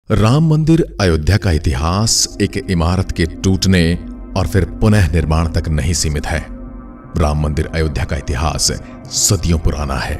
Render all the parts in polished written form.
राम मंदिर अयोध्या का इतिहास एक इमारत के टूटने और फिर पुनः निर्माण तक नहीं सीमित है। राम मंदिर अयोध्या का इतिहास सदियों पुराना है।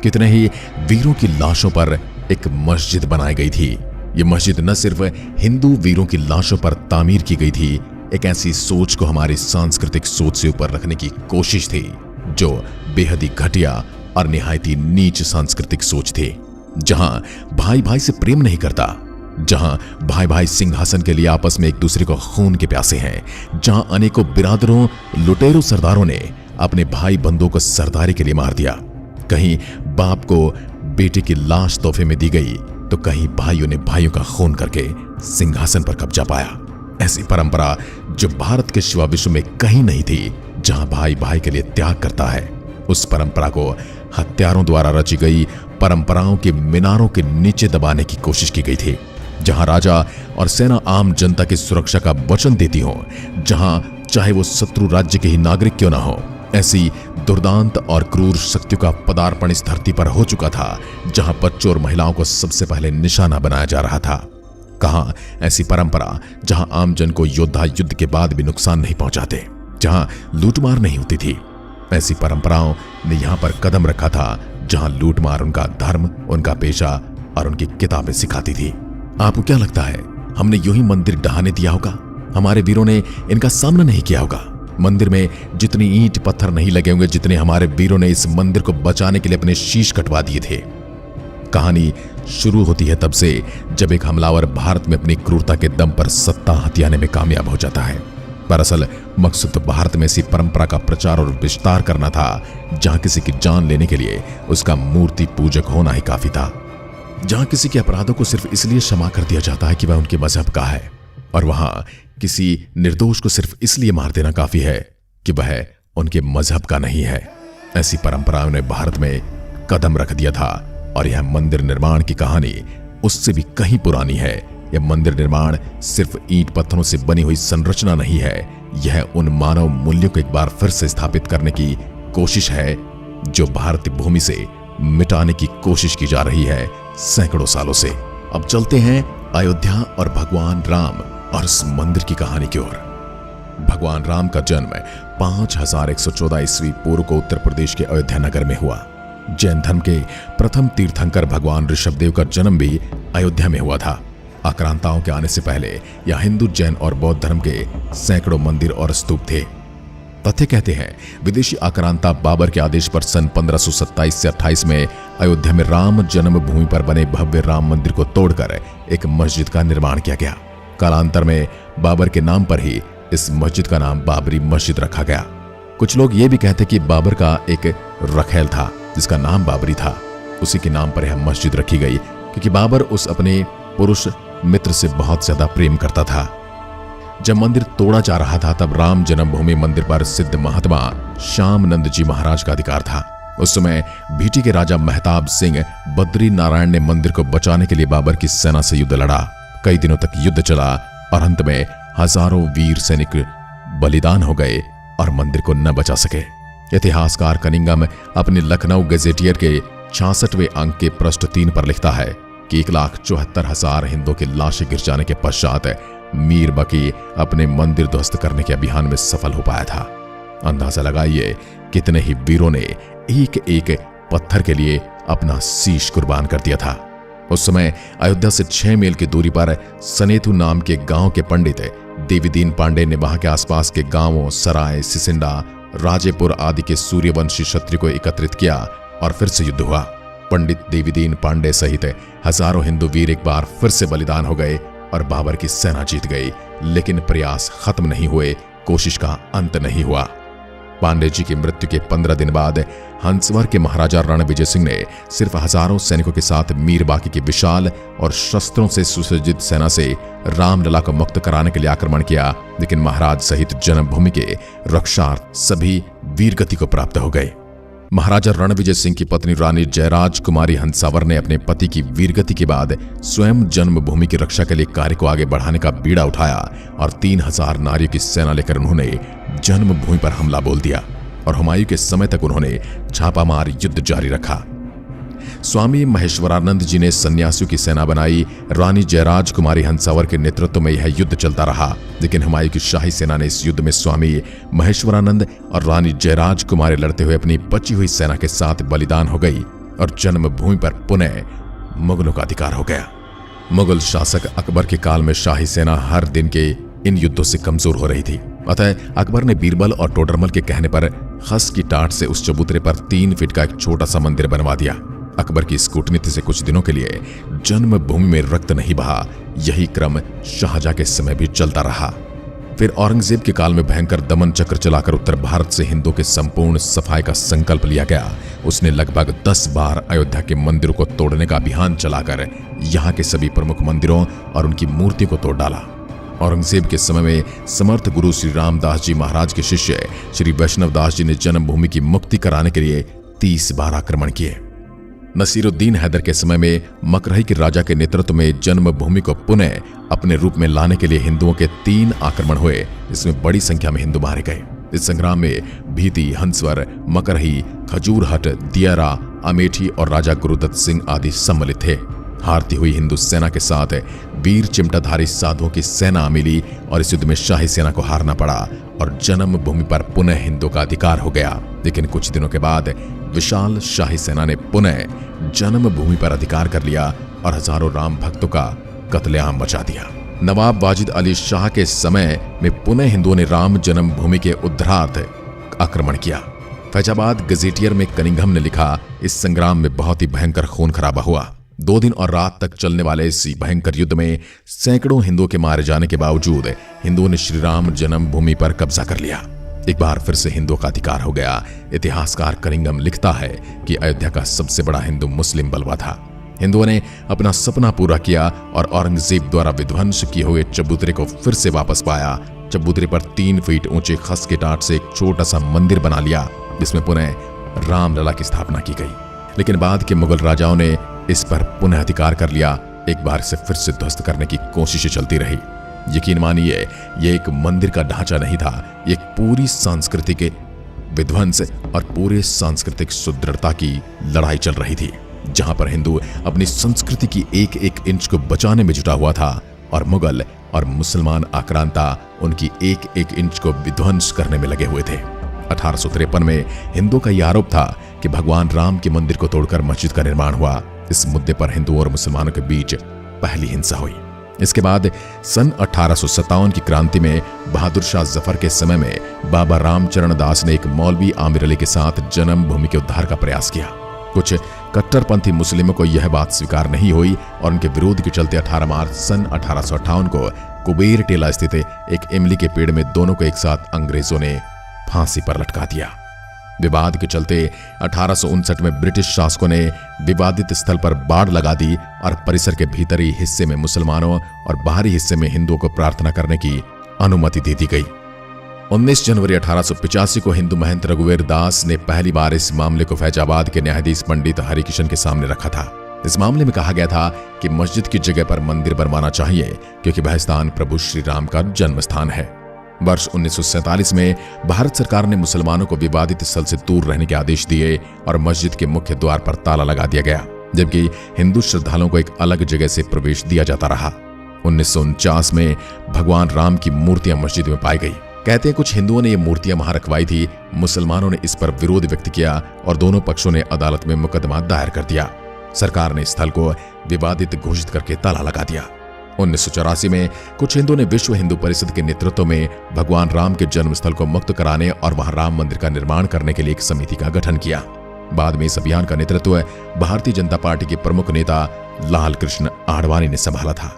कितने ही वीरों की लाशों पर एक मस्जिद बनाई गई थी। यह मस्जिद न सिर्फ हिंदू वीरों की लाशों पर तामीर की गई थी, एक ऐसी सोच को हमारी सांस्कृतिक सोच से ऊपर रखने की कोशिश थी जो बेहद ही घटिया और निहायत ही नीच सांस्कृतिक सोच थी। जहां भाई भाई से प्रेम नहीं करता, जहां भाई भाई सिंहासन के लिए आपस में एक दूसरे को खून के प्यासे हैं, जहां अनेकों बिरादरों लुटेरों सरदारों ने अपने भाई बंधुओं को सरदारी के लिए मार दिया। कहीं बाप को बेटे की लाश तोहफे में दी गई तो कहीं भाइयों ने भाइयों का खून करके सिंहासन पर कब्जा पाया। ऐसी परंपरा जो भारत के सिवा विश्व में कहीं नहीं थी, जहां भाई भाई के लिए त्याग करता है। उस परंपरा को हत्यारों द्वारा रची गई परंपराओं के मीनारों के नीचे दबाने की कोशिश की गई थी। जहां राजा और सेना आम जनता की सुरक्षा का वचन देती हो, जहां चाहे वो शत्रु राज्य के ही नागरिक क्यों ना हो, ऐसी दुर्दांत और क्रूर शक्तियों का पदार्पण इस धरती पर हो चुका था। जहां बच्चों और महिलाओं को सबसे पहले निशाना बनाया जा रहा था। कहां ऐसी परंपरा जहां आम जन को योद्धा युद्ध के बाद भी नुकसान नहीं पहुंचाते, जहां लूटमार नहीं होती थी। ऐसी परंपराओं ने यहां पर कदम रखा था जहां लूटमार उनका धर्म, उनका पेशा और उनकी किताबें सिखाती थी। आपको क्या लगता है, हमने यूं ही मंदिर ढहाने दिया होगा? हमारे वीरों ने इनका सामना नहीं किया होगा? मंदिर में जितनी ईंट पत्थर नहीं लगे होंगे जितने हमारे वीरों ने इस मंदिर को बचाने के लिए अपने शीश कटवा दिए थे। कहानी शुरू होती है तब से जब एक हमलावर भारत में अपनी क्रूरता के दम पर सत्ता हथियाने में कामयाब हो जाता है। दरअसल मकसद तो भारत में ऐसी परंपरा का प्रचार और विस्तार करना था जहां किसी की जान लेने के लिए उसका मूर्ति पूजक होना ही काफी था। जहां किसी के अपराधों को सिर्फ इसलिए क्षमा कर दिया जाता है कि वह उनके मजहब का है, और वहां किसी निर्दोष को सिर्फ इसलिए मार देना काफी है कि वह उनके मजहब का नहीं है। ऐसी परंपराओं ने भारत में कदम रख दिया था, और यह मंदिर निर्माण की कहानी उससे भी कहीं पुरानी है। यह मंदिर निर्माण सिर्फ ईंट पत्थरों से बनी हुई संरचना नहीं है, यह उन मानव मूल्यों को एक बार फिर से स्थापित करने की कोशिश है जो भारतीय भूमि से मिटाने की कोशिश की जा रही है सैकड़ों सालों से। अब चलते हैं अयोध्या और भगवान राम और इस मंदिर की कहानी की ओर। भगवान राम का जन्म 5114 ईस्वी पूर्व को उत्तर प्रदेश के अयोध्या नगर में हुआ। जैन धर्म के प्रथम तीर्थंकर भगवान ऋषभदेव का जन्म भी अयोध्या में हुआ था। आक्रांताओं के आने से पहले यह हिंदू, जैन और बौद्ध धर्म के सैकड़ों मंदिर और स्तूप थे। तथ्य कहते हैं विदेशी आक्रांता बाबर के आदेश पर सन 1527 से 28 में अयोध्या में राम जन्मभूमि पर बने भव्य राम मंदिर को तोड़कर एक मस्जिद का निर्माण किया गया। कालांतर में बाबर के नाम पर ही इस मस्जिद का नाम बाबरी मस्जिद रखा गया। कुछ लोग ये भी कहते कि बाबर का एक रखेल था जिसका नाम बाबरी था, उसी के नाम पर यह मस्जिद रखी गई क्योंकि बाबर उस अपने पुरुष मित्र से बहुत ज्यादा प्रेम करता था। जब मंदिर तोड़ा जा रहा था तब राम जन्मभूमि मंदिर पर सिद्ध महात्मा श्याम नंद जी महाराज का अधिकार था। उस समय भीटी के राजा मेहताब सिंह बद्री नारायण ने मंदिर को बचाने के लिए बाबर की सेना से युद्ध लड़ा। कई दिनों तक युद्ध चला और अंत में हजारों वीर सैनिक बलिदान हो गए और मंदिर को न बचा सके। इतिहासकार कनिंगम अपने लखनऊ गजेटियर के 66वें अंक के पृष्ठ 3 पर लिखता है कि 1,74,000 हिंदुओं की लाशें गिर जाने के पश्चात मीर बकी अपने मंदिर ध्वस्त करने के अभियान में सफल हो पाया था। अंदाजा लगाइए कितने ही वीरों ने एक एक पत्थर के लिए अपना शीश कुर्बान कर दिया था। उस समय अयोध्या से 6 मील की दूरी पर सनेतु नाम के गांव के पंडित देवीदीन पांडे ने वहां के आसपास के गांवों सराय, सिसिंडा, राजेपुर आदि के सूर्यवंशी क्षत्रिय को एकत्रित किया और फिर से युद्ध हुआ। पंडित देवीदीन पांडे सहित हजारों हिंदू वीर एक बार फिर से बलिदान हो गए और बाबर की सेना जीत गई, लेकिन प्रयास खत्म नहीं हुए, कोशिश का अंत नहीं हुआ। पांडे जी की मृत्यु के 15 दिन बाद हंसवर के महाराजा रणविजय सिंह ने सिर्फ हजारों सैनिकों के साथ मीर बाकी की विशाल और शस्त्रों से सुसज्जित सेना से रामलला को मुक्त कराने के लिए आक्रमण किया, लेकिन महाराज सहित जन्मभूमि के रक्षार्थ सभी वीरगति को प्राप्त हो गए। महाराजा रणविजय सिंह की पत्नी रानी जयराज कुमारी हंसावर ने अपने पति की वीरगति के बाद स्वयं जन्मभूमि की रक्षा के लिए कार्य को आगे बढ़ाने का बीड़ा उठाया और 3000 नारियों की सेना लेकर उन्होंने जन्मभूमि पर हमला बोल दिया और हुमायूं के समय तक उन्होंने छापामार युद्ध जारी रखा। स्वामी महेश्वरानंद जी ने सन्यासियों की सेना बनाई। रानी जयराज कुमारी हंसावर के नेतृत्व में यह युद्ध चलता रहा, लेकिन हुमायूं की शाही सेना ने इस युद्ध में स्वामी महेश्वरानंद और रानी जयराज कुमारी लड़ते हुए अपनी बची हुई सेना के साथ बलिदान हो गई और जन्मभूमि पर पुनः मुगलों का अधिकार हो गया। मुगल शासक अकबर के काल में शाही सेना हर दिन के इन युद्धों से कमजोर हो रही थी। अतः अकबर ने बीरबल और टोडरमल के कहने पर खस की टाट से उस चबूतरे पर 3 फीट का एक छोटा सा मंदिर बनवा दिया। अकबर की इस कूटनीति से कुछ दिनों के लिए जन्मभूमि में रक्त नहीं बहा। यही क्रम शाहजहां के समय भी चलता रहा। फिर औरंगजेब के काल में भयंकर दमन चक्र चलाकर उत्तर भारत से हिंदुओं के संपूर्ण सफाई का संकल्प लिया गया। उसने लगभग 10 बार अयोध्या के मंदिरों को तोड़ने का अभियान चलाकर यहाँ के सभी प्रमुख मंदिरों और उनकी मूर्तियों को तोड़ डाला। औरंगजेब के समय में समर्थ गुरु श्री रामदास जी महाराज के शिष्य श्री वैष्णव दास जी ने जन्मभूमि की मुक्ति कराने के लिए 30 बार आक्रमण किए। नसीरुद्दीन हैदर के समय में मकरही के राजा के नेतृत्व में जन्मभूमि को पुनः अपने रूप में लाने के लिए हिंदुओं के 3 आक्रमण हुए। इसमें बड़ी संख्या में हिंदू मारे गए। इस संग्राम में भीती, हंसवर, मकरही, खजूरहट, दियारा, अमेठी और राजा गुरुदत्त सिंह आदि सम्मिलित थे। हारती हुई हिंदू सेना के साथ वीर चिमटाधारी साधुओं की सेना मिली और इस युद्ध में शाही सेना को हारना पड़ा और जन्मभूमि पर पुनः हिंदुओं का अधिकार हो गया। लेकिन कुछ दिनों के बाद विशाल शाही सेना ने पुनः जन्मभूमि पर अधिकार कर लिया और हजारों राम भक्तों का कत्लेआम मचा दिया। नवाब वाजिद अली शाह के समय में पुनः हिंदुओं ने राम जन्मभूमि के उद्धारार्थ आक्रमण किया। फैजाबाद गजेटियर में कनिंघम ने लिखा, इस संग्राम में बहुत ही भयंकर खून खराबा हुआ। 2 दिन और रात तक चलने वाले इस भयंकर युद्ध में सैकड़ों हिंदुओं के मारे जाने के बावजूद हिंदुओं ने श्री राम जन्मभूमि पर कब्जा कर लिया। एक बार फिर से हिंदुओं का अधिकार हो गया। इतिहासकार कनिंघम लिखता है कि अयोध्या का सबसे बड़ा हिंदू मुस्लिम बलवा था। हिंदुओं ने अपना सपना पूरा किया और औरंगजेब द्वारा विध्वंस किए हुए चबूतरे को फिर से वापस पाया। चबूतरे पर 3 फीट ऊंचे खस के टाट से एक छोटा सा मंदिर बना लिया, जिसमें पुनः रामलला की स्थापना की गई। लेकिन बाद के मुगल राजाओं ने इस पर पुनः अधिकार कर लिया। एक बार इसे फिर से ध्वस्त करने की कोशिशें चलती रही। यकीन मानिए, यह एक मंदिर का ढांचा नहीं था, एक पूरी सांस्कृतिक विध्वंस और पूरे सांस्कृतिक सुदृढ़ता की लड़ाई चल रही थी, जहां पर हिंदू अपनी संस्कृति की एक एक इंच को बचाने में जुटा हुआ था और मुगल और मुसलमान आक्रांता उनकी एक एक इंच को विध्वंस करने में लगे हुए थे। 1853 में हिंदुओं का यह आरोप था कि भगवान राम के मंदिर को तोड़कर मस्जिद का निर्माण हुआ। इस मुद्दे पर हिंदुओं और मुसलमानों के बीच पहली हिंसा हुई। इसके बाद सन 1857 की क्रांति में बहादुर शाह जफर के समय में बाबा रामचरण दास ने एक मौलवी आमिर अली के साथ जन्मभूमि के उद्धार का प्रयास किया। कुछ कट्टरपंथी मुस्लिमों को यह बात स्वीकार नहीं हुई और उनके विरोध के चलते 18 मार्च सन 1858 को कुबेर टेला स्थित एक इमली के पेड़ में दोनों को एक साथ अंग्रेजों ने फांसी पर लटका दिया। विवाद के चलते 1859 में ब्रिटिश शासकों ने विवादित स्थल पर बाड़ लगा दी और परिसर के भीतरी हिस्से में मुसलमानों और बाहरी हिस्से में हिंदुओं को प्रार्थना करने की अनुमति दे दी गई। 19 जनवरी 1885 को हिंदू महंत रघुवीर दास ने पहली बार इस मामले को फैजाबाद के न्यायाधीश पंडित हरिकिशन के सामने रखा था। इस मामले में कहा गया था कि मस्जिद की जगह पर मंदिर बनवाना चाहिए, क्योंकि वह स्थान प्रभु श्री राम का जन्म स्थान है। वर्ष 1947 में भारत सरकार ने मुसलमानों को विवादित स्थल से दूर रहने के आदेश दिए और मस्जिद के मुख्य द्वार पर ताला लगा दिया गया, जबकि हिंदू श्रद्धालुओं को एक अलग जगह से प्रवेश दिया जाता रहा। 1949 में भगवान राम की मूर्तियां मस्जिद में पाई गई। कहते हैं कुछ हिंदुओं ने ये मूर्तियां वहां रखवाई थी। मुसलमानों ने इस पर विरोध व्यक्त किया और दोनों पक्षों ने अदालत में मुकदमा दायर कर दिया। सरकार ने स्थल को विवादित घोषित करके ताला लगा दिया। 1984 में कुछ हिंदुओं ने विश्व हिंदू परिषद के नेतृत्व में भगवान राम के जन्मस्थल को मुक्त कराने और वहां राम मंदिर का निर्माण करने के लिए एक समिति का गठन किया। बाद में इस अभियान का नेतृत्व भारतीय जनता पार्टी के प्रमुख नेता लाल कृष्ण आडवाणी ने संभाला था।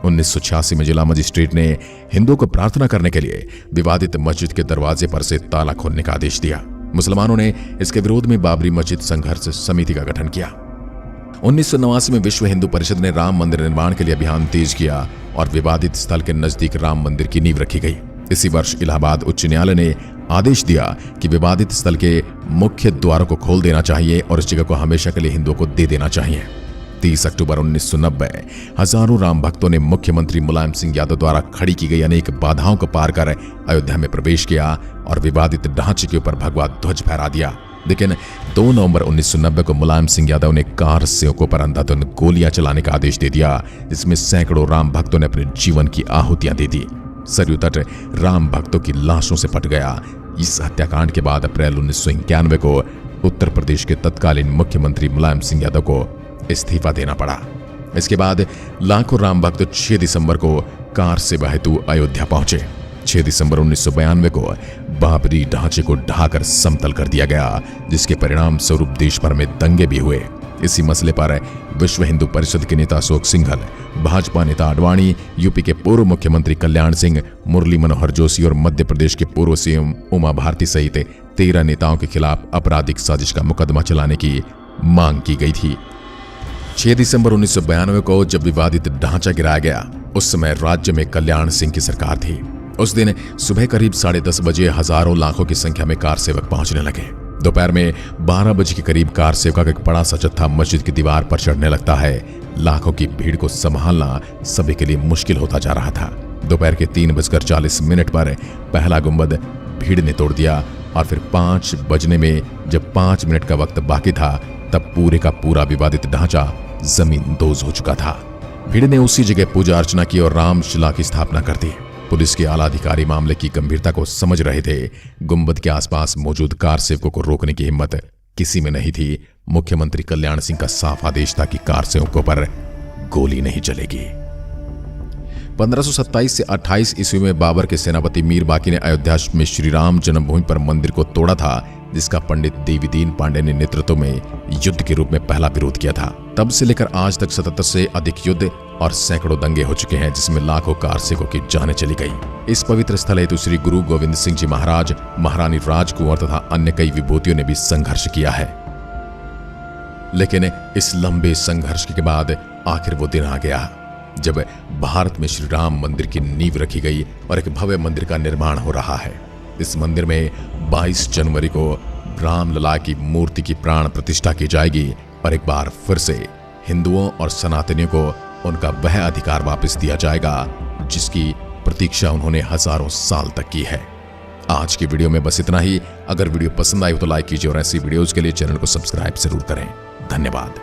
1986 में जिला मजिस्ट्रेट ने हिंदुओं को प्रार्थना करने के लिए विवादित मस्जिद के दरवाजे पर से ताला खोलने का आदेश दिया। मुसलमानों ने इसके विरोध में बाबरी मस्जिद संघर्ष समिति का गठन किया। 1989 में विश्व हिंदू परिषद ने राम मंदिर निर्माण के लिए अभियान तेज किया और विवादित स्थल के नजदीक राम मंदिर की नींव रखी गई। इसी वर्ष इलाहाबाद उच्च न्यायालय ने आदेश दिया कि विवादित स्थल के मुख्य द्वारों को खोल देना चाहिए और इस जगह को हमेशा के लिए हिंदुओं को दे देना चाहिए। 30 अक्टूबर 1990 हजारों राम भक्तों ने मुख्यमंत्री मुलायम सिंह यादव द्वारा खड़ी की गई अनेक बाधाओं को पार कर अयोध्या में प्रवेश किया और विवादित ढांचे के ऊपर भगवा ध्वज फहरा दिया। लेकिन 2 नवंबर 1990 को मुलायम सिंह यादव ने कार सेवकों पर अंधाधुंध गोलियां चलाने का आदेश दे दिया, जिसमें सैकड़ों राम भक्तों ने अपने जीवन की आहुतियां दे दी। सरयू तट राम भक्तों की लाशों से पट गया। इस हत्याकांड के बाद अप्रैल 1991 को उत्तर प्रदेश के तत्कालीन मुख्यमंत्री मुलायम सिंह यादव को इस्तीफा देना पड़ा। इसके बाद लाखों राम भक्त 6 दिसंबर को कार सेवा हेतु अयोध्या पहुंचे। 6 दिसंबर 1992 को बाबरी ढांचे को ढाकर समतल कर दिया गया, जिसके परिणाम स्वरूप देश भर में दंगे भी हुए। इसी मसले पर विश्व हिंदू परिषद के नेता अशोक सिंघल, भाजपा नेता आडवाणी, यूपी के पूर्व मुख्यमंत्री कल्याण सिंह, मुरली मनोहर जोशी और मध्य प्रदेश के पूर्व सीएम उमा भारती सहित 13 नेताओं के खिलाफ आपराधिक साजिश का मुकदमा चलाने की मांग की गई थी। 6 दिसंबर 1992 को जब विवादित ढांचा गिराया गया, उस समय राज्य में कल्याण सिंह की सरकार थी। उस दिन सुबह करीब 10:30 बजे हजारों लाखों की संख्या में कार सेवक पहुंचने लगे। दोपहर में 12 बजे के करीब कार सेवक का एक बड़ा सा जत्था मस्जिद की दीवार पर चढ़ने लगता है। लाखों की भीड़ को संभालना सभी के लिए मुश्किल होता जा रहा था। दोपहर के 3:40 पर पहला गुंबद भीड़ ने तोड़ दिया और फिर 5 बजने में जब 5 मिनट का वक्त बाकी था, तब पूरे का पूरा विवादित ढांचा जमींदोज हो चुका था। भीड़ ने उसी जगह पूजा अर्चना की और रामशिला की स्थापना कर दी। पुलिस के आला अधिकारी मामले की गंभीरता को समझ रहे थे। गुंबद के आसपास मौजूद कार सेवकों को रोकने की हिम्मत किसी में नहीं थी। मुख्यमंत्री कल्याण सिंह का साफ आदेश था कि कार सेवकों पर गोली नहीं चलेगी। 1527 से 28 ईस्वी में बाबर के सेनापति मीर बाकी ने अयोध्या में श्री राम जन्मभूमि पर मंदिर को तोड़ा था, जिसका पंडित देवीदीन पांडे ने नेतृत्व में युद्ध के रूप में पहला विरोध किया था। तब से लेकर आज तक 77 से अधिक युद्ध और सैकड़ों दंगे हो चुके हैं, जिसमें लाखों कार सेवकों की जानें चली गई। इस पवित्र स्थल हेतु श्री गुरु गोविंद सिंह जी महाराज, महारानी राजकुंवर तथा अन्य कई विभूतियों ने भी संघर्ष किया है। लेकिन इस लंबे संघर्ष के बाद आखिर वो दिन आ गया जब भारत में श्री राम मंदिर की नींव रखी गई और एक भव्य मंदिर का निर्माण हो रहा है। इस मंदिर में 22 जनवरी को रामलला की मूर्ति की प्राण प्रतिष्ठा की जाएगी और एक बार फिर से हिंदुओं और सनातनियों को उनका वह अधिकार वापस दिया जाएगा जिसकी प्रतीक्षा उन्होंने हजारों साल तक की है। आज की वीडियो में बस इतना ही। अगर वीडियो पसंद आई हो तो लाइक कीजिए और ऐसी वीडियोस के लिए चैनल को सब्सक्राइब जरूर करें। धन्यवाद।